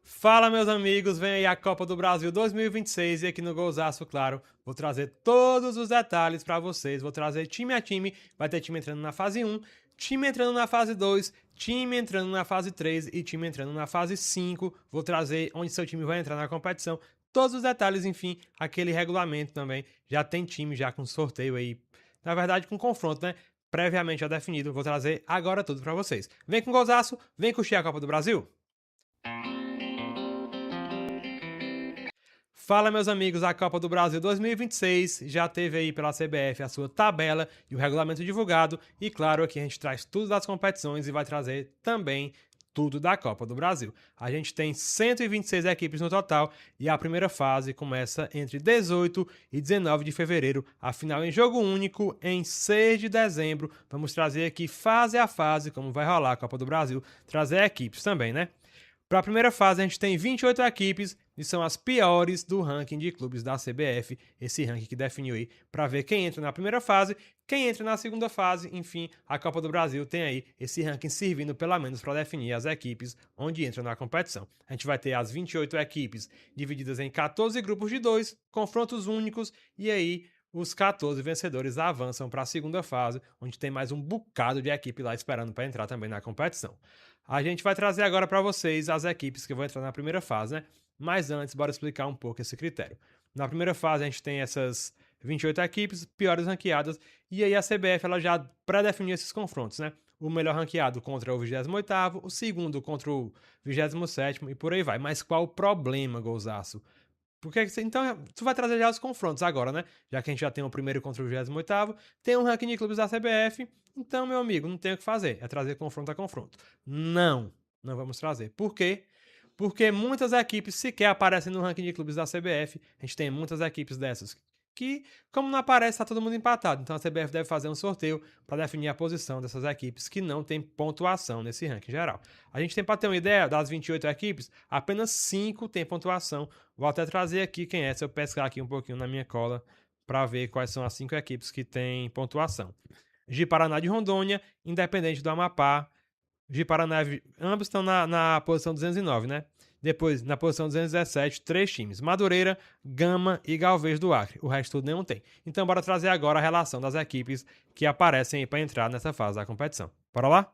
Fala, meus amigos, vem aí a Copa do Brasil 2026 e aqui no Golzaço, claro, vou trazer todos os detalhes para vocês, vou trazer time a time, vai ter time entrando na fase 1, time entrando na fase 2, time entrando na fase 3 e time entrando na fase 5, vou trazer onde seu time vai entrar na competição, todos os detalhes, enfim, aquele regulamento também, já tem time já com sorteio aí, na verdade com confronto, né? Previamente já definido, vou trazer agora tudo para vocês. Vem com o Golzaço, vem curtir a Copa do Brasil! Fala, meus amigos, a Copa do Brasil 2026 já teve aí pela CBF a sua tabela e o regulamento divulgado. E claro, aqui a gente traz tudo das competições e vai trazer também tudo da Copa do Brasil. A gente tem 126 equipes no total e a primeira fase começa entre 18 e 19 de fevereiro, a final em jogo único em 6 de dezembro. Vamos trazer aqui fase a fase como vai rolar a Copa do Brasil, trazer equipes também, né? Para a primeira fase, a gente tem 28 equipes e são as piores do ranking de clubes da CBF, esse ranking que definiu aí para ver quem entra na primeira fase, quem entra na segunda fase, enfim, a Copa do Brasil tem aí esse ranking servindo pelo menos para definir as equipes onde entram na competição. A gente vai ter as 28 equipes divididas em 14 grupos de 2, confrontos únicos e aí os 14 vencedores avançam para a segunda fase, onde tem mais um bocado de equipe lá esperando para entrar também na competição. A gente vai trazer agora para vocês as equipes que vão entrar na primeira fase, né? Mas antes, bora explicar um pouco esse critério. Na primeira fase, a gente tem essas 28 equipes, piores ranqueadas, e aí a CBF ela já pré-definiu esses confrontos, né? O melhor ranqueado contra o 28º, o segundo contra o 27º e por aí vai. Mas qual o problema, Golzaço? Porque então tu vai trazer já os confrontos agora, né? Já que a gente já tem o primeiro contra o 28º, tem um ranking de clubes da CBF, então, meu amigo, não tem o que fazer, é trazer confronto a confronto. Não vamos trazer. Por quê? Porque muitas equipes sequer aparecem no ranking de clubes da CBF. A gente tem muitas equipes dessas que, como não aparece, tá todo mundo empatado. Então a CBF deve fazer um sorteio para definir a posição dessas equipes que não tem pontuação nesse ranking geral. A gente tem, para ter uma ideia, das 28 equipes, apenas 5 tem pontuação. Vou até trazer aqui quem é, se eu pescar aqui um pouquinho na minha cola para ver quais são as 5 equipes que têm pontuação. Ji-Paraná de Rondônia, Independente do Amapá, Ji-Paraná, ambos estão na posição 209, né? Depois, na posição 217, 3 times. Madureira, Gama e Galvez do Acre. O resto tudo nenhum tem. Então, bora trazer agora a relação das equipes que aparecem aí para entrar nessa fase da competição. Bora lá?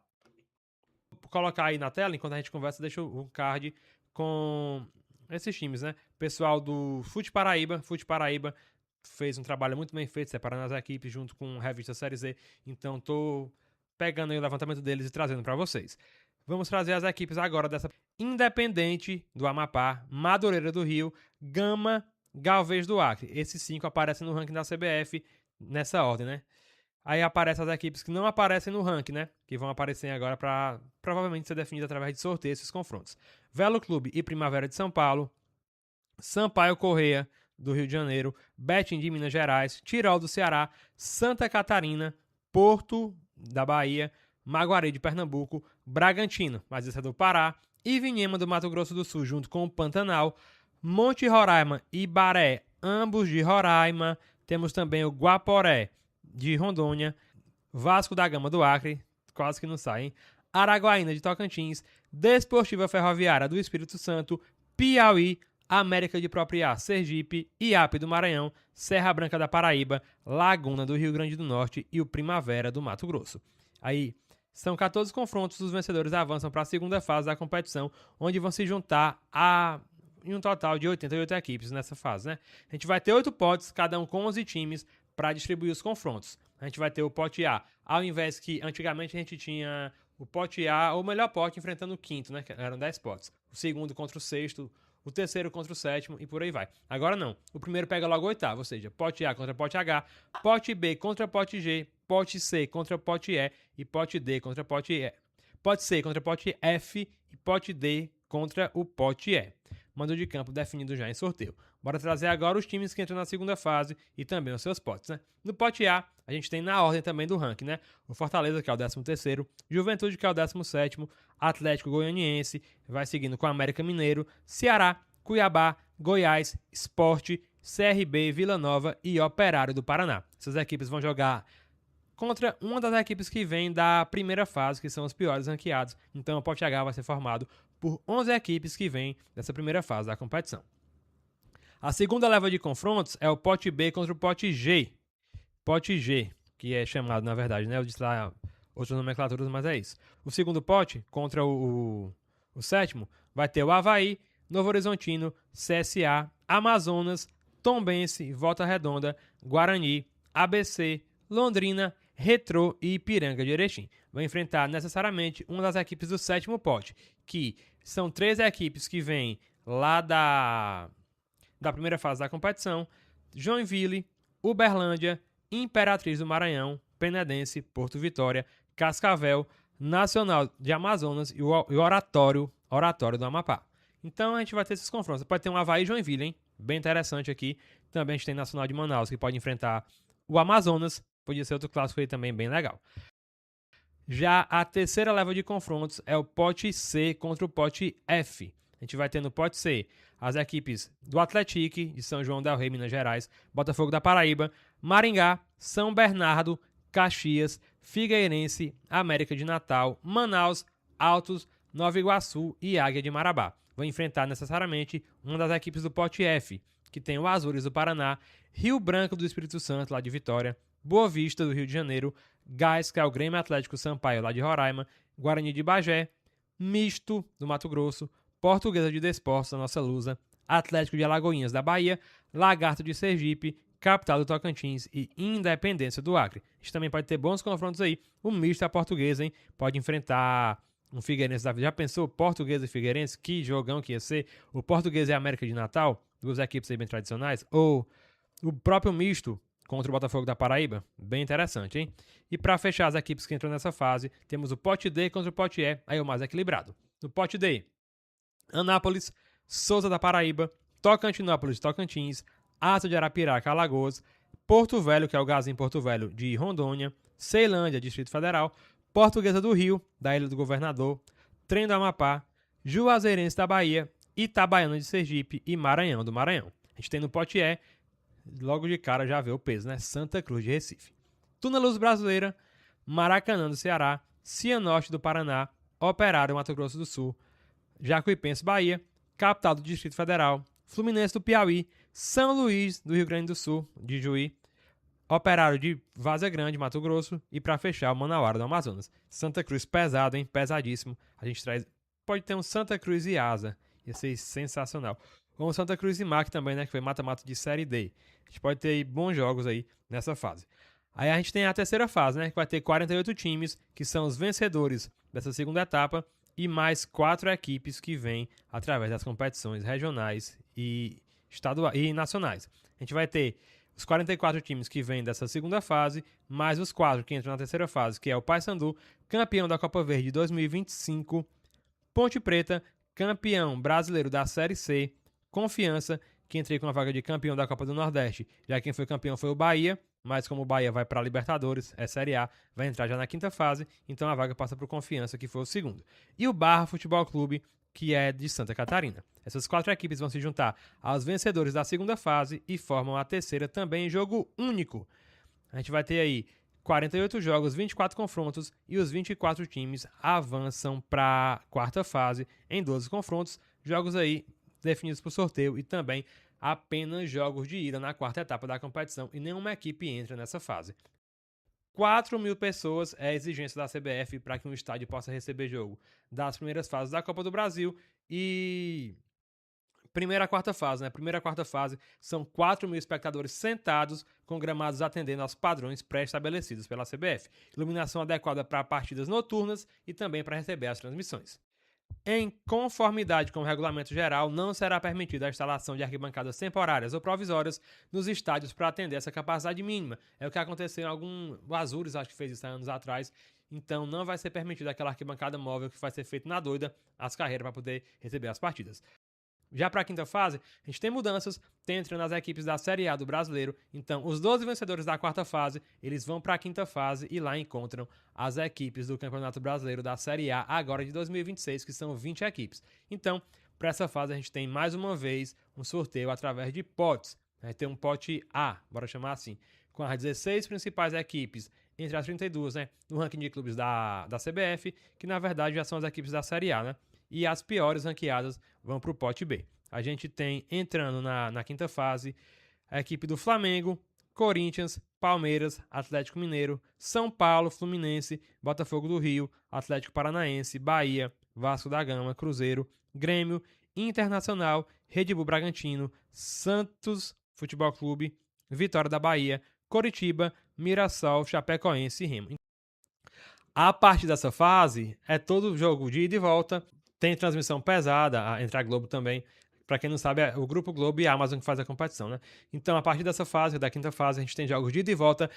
Vou colocar aí na tela, enquanto a gente conversa, deixa o card com esses times, né? Pessoal do Fute Paraíba fez um trabalho muito bem feito, separando as equipes junto com a revista Série Z. Então, tô pegando aí o levantamento deles e trazendo para vocês. Vamos trazer as equipes agora dessa Independente do Amapá, Madureira do Rio, Gama, Galvez do Acre. Esses 5 aparecem no ranking da CBF nessa ordem, né? Aí aparecem as equipes que não aparecem no ranking, né? Que vão aparecer agora para provavelmente ser definidas através de sorteio esses confrontos. Velo Clube e Primavera de São Paulo, Sampaio Correia do Rio de Janeiro, Betim de Minas Gerais, Tirol do Ceará, Santa Catarina, Porto da Bahia, Maguari de Pernambuco, Bragantino, mas esse é do Pará, Ivinhema do Mato Grosso do Sul, junto com o Pantanal, Monte Roraima e Baré, ambos de Roraima. Temos também o Guaporé de Rondônia, Vasco da Gama do Acre, quase que não sai, hein? Araguaína de Tocantins, Desportiva Ferroviária do Espírito Santo, Piauí, América de Propriá, Sergipe, Iap do Maranhão, Serra Branca da Paraíba, Laguna do Rio Grande do Norte e o Primavera do Mato Grosso. Aí, são 14 confrontos, os vencedores avançam para a segunda fase da competição, onde vão se juntar em um total de 88 equipes nessa fase, né? A gente vai ter 8 potes, cada um com 11 times, para distribuir os confrontos. A gente vai ter o pote A, ao invés que antigamente a gente tinha o pote A, ou o melhor pote, enfrentando o quinto, né? Que eram 10 potes. O segundo contra o sexto, o terceiro contra o sétimo e por aí vai. Agora não. O primeiro pega logo o oitavo, ou seja, pote A contra pote H, pote B contra pote G, pote C contra pote E pote D contra pote E. Pote C contra pote F e pote D contra o pote E. Mando de campo definido já em sorteio. Bora trazer agora os times que entram na segunda fase e também os seus potes, né? No pote A, a gente tem na ordem também do ranking, né? O Fortaleza, que é o 13º, Juventude, que é o 17º, Atlético Goianiense, vai seguindo com América Mineiro, Ceará, Cuiabá, Goiás, Sport, CRB, Vila Nova e Operário do Paraná. Essas equipes vão jogar contra uma das equipes que vem da primeira fase, que são os piores ranqueados. Então o pote H vai ser formado por 11 equipes que vêm dessa primeira fase da competição. A segunda leva de confrontos é o pote B contra o pote G. Pote G, que é chamado, na verdade, né? Eu disse lá outras nomenclaturas, mas é isso. O segundo pote, contra o sétimo, vai ter o Avaí, Novo Horizontino, CSA, Amazonas, Tombense, Volta Redonda, Guarani, ABC, Londrina, Retrô e Ipiranga de Erechim. Vão enfrentar necessariamente uma das equipes do sétimo pote, que são 3 equipes que vêm lá da primeira fase da competição: Joinville, Uberlândia, Imperatriz do Maranhão, Penedense, Porto Vitória, Cascavel, Nacional de Amazonas e o Oratório do Amapá. Então a gente vai ter esses confrontos. Pode ter um Avaí e Joinville, hein? Bem interessante aqui. Também a gente tem Nacional de Manaus, que pode enfrentar o Amazonas. Podia ser outro clássico aí também bem legal. Já a terceira leva de confrontos é o pote C contra o pote F. A gente vai ter no pote C as equipes do Atlético de São João del Rei, Minas Gerais, Botafogo da Paraíba, Maringá, São Bernardo, Caxias, Figueirense, América de Natal, Manaus, Altos, Nova Iguaçu e Águia de Marabá. Vão enfrentar necessariamente uma das equipes do pote F, que tem o Azures do Paraná, Rio Branco do Espírito Santo, lá de Vitória, Boa Vista do Rio de Janeiro, Gás, que é o Grêmio Atlético Sampaio, lá de Roraima, Guarani de Bagé, Misto do Mato Grosso, Portuguesa de Desportos, da nossa Lusa, Atlético de Alagoinhas da Bahia, Lagarto de Sergipe, Capital do Tocantins e Independência do Acre. A gente também pode ter bons confrontos aí. O Misto da Portuguesa, hein? Pode enfrentar um Figueirense da vida. Já pensou? Portuguesa e Figueirense? Que jogão que ia ser. O Portuguesa e a América de Natal, duas equipes aí bem tradicionais. Ou o próprio Misto contra o Botafogo da Paraíba. Bem interessante, hein? E para fechar as equipes que entram nessa fase, temos o pote D contra o pote E, aí o mais equilibrado. No pote D, Anápolis, Souza da Paraíba, Tocantinópolis, Tocantins, Asa de Arapiraca, Alagoas, Porto Velho, que é o Gazinho Porto Velho de Rondônia, Ceilândia, Distrito Federal, Portuguesa do Rio, da Ilha do Governador, Trem do Amapá, Juazeirense da Bahia, Itabaiana de Sergipe e Maranhão do Maranhão. A gente tem no pote E, logo de cara já vê o peso, né? Santa Cruz de Recife. Tuneluz Brasileira, Maracanã do Ceará, Cianorte do Paraná, Operário Mato Grosso do Sul, Jacuipense Bahia, Capital do Distrito Federal, Fluminense do Piauí, São Luís do Rio Grande do Sul, de Juí, Operário de Várzea Grande, Mato Grosso e para fechar o Manauara do Amazonas. Santa Cruz pesado, hein? Pesadíssimo. A gente traz... Pode ter um Santa Cruz e Asa. Ia ser sensacional. Ou um Santa Cruz e MAC também, né? Que foi mata-mata de Série D. A gente pode ter bons jogos aí nessa fase. Aí a gente tem a terceira fase, né? Que vai ter 48 times, que são os vencedores dessa segunda etapa, e mais 4 equipes que vêm através das competições regionais e nacionais. A gente vai ter os 44 times que vêm dessa segunda fase, mais os 4 que entram na terceira fase, que é o Paysandu, campeão da Copa Verde 2025, Ponte Preta, campeão brasileiro da Série C, Confiança, que entrei com a vaga de campeão da Copa do Nordeste. Já quem foi campeão foi o Bahia, mas como o Bahia vai para a Libertadores, é Série A, vai entrar já na quinta fase, então a vaga passa para o Confiança, que foi o segundo. E o Barra Futebol Clube, que é de Santa Catarina. Essas 4 equipes vão se juntar aos vencedores da segunda fase e formam a terceira também em jogo único. A gente vai ter aí 48 jogos, 24 confrontos e os 24 times avançam para a quarta fase em 12 confrontos. Jogos aí definidos por sorteio e também apenas jogos de ida na quarta etapa da competição e nenhuma equipe entra nessa fase. 4.000 pessoas é a exigência da CBF para que um estádio possa receber jogo das primeiras fases da Copa do Brasil e primeira a quarta fase, né? Primeira a quarta fase são 4.000 espectadores sentados com gramados atendendo aos padrões pré-estabelecidos pela CBF. Iluminação adequada para partidas noturnas e também para receber as transmissões. Em conformidade com o regulamento geral, não será permitida a instalação de arquibancadas temporárias ou provisórias nos estádios para atender essa capacidade mínima. É o que aconteceu em o Azures, acho que fez isso há anos atrás. Então não vai ser permitida aquela arquibancada móvel que vai ser feita na doida as carreiras para poder receber as partidas. Já para a quinta fase, a gente tem mudanças, tem entrando as equipes da Série A do Brasileiro. Então, os 12 vencedores da quarta fase, eles vão para a quinta fase e lá encontram as equipes do Campeonato Brasileiro da Série A, agora de 2026, que são 20 equipes. Então, para essa fase, a gente tem mais uma vez um sorteio através de potes. A gente tem um pote A, bora chamar assim, com as 16 principais equipes entre as 32, né, no ranking de clubes da CBF, que na verdade já são as equipes da Série A, né? e as piores ranqueadas vão para o pote B. A gente tem, entrando na quinta fase, a equipe do Flamengo, Corinthians, Palmeiras, Atlético Mineiro, São Paulo, Fluminense, Botafogo do Rio, Atlético Paranaense, Bahia, Vasco da Gama, Cruzeiro, Grêmio, Internacional, Red Bull Bragantino, Santos Futebol Clube, Vitória da Bahia, Coritiba, Mirassol, Chapecoense e Remo. A partir dessa fase, é todo jogo de ida e volta, tem transmissão pesada, entre a Globo também. Para quem não sabe, é o Grupo Globo e a Amazon que faz a competição, né? Então, a partir dessa fase, da quinta fase, a gente tem jogos de ida e volta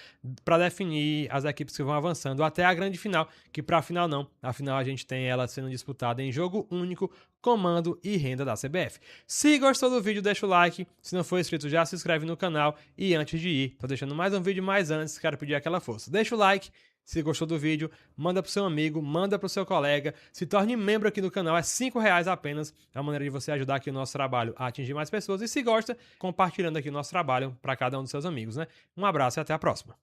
para definir as equipes que vão avançando até a grande final, que para a final não. A final a gente tem ela sendo disputada em jogo único, comando e renda da CBF. Se gostou do vídeo, deixa o like. Se não for inscrito, já se inscreve no canal. E antes de ir, tô deixando mais um vídeo, mas antes quero pedir aquela força. Deixa o like. Se gostou do vídeo, manda pro seu amigo, manda pro seu colega, se torne membro aqui do canal, é R$5 apenas, é uma maneira de você ajudar aqui o nosso trabalho a atingir mais pessoas e se gosta, compartilhando aqui o nosso trabalho para cada um dos seus amigos, né? Um abraço e até a próxima.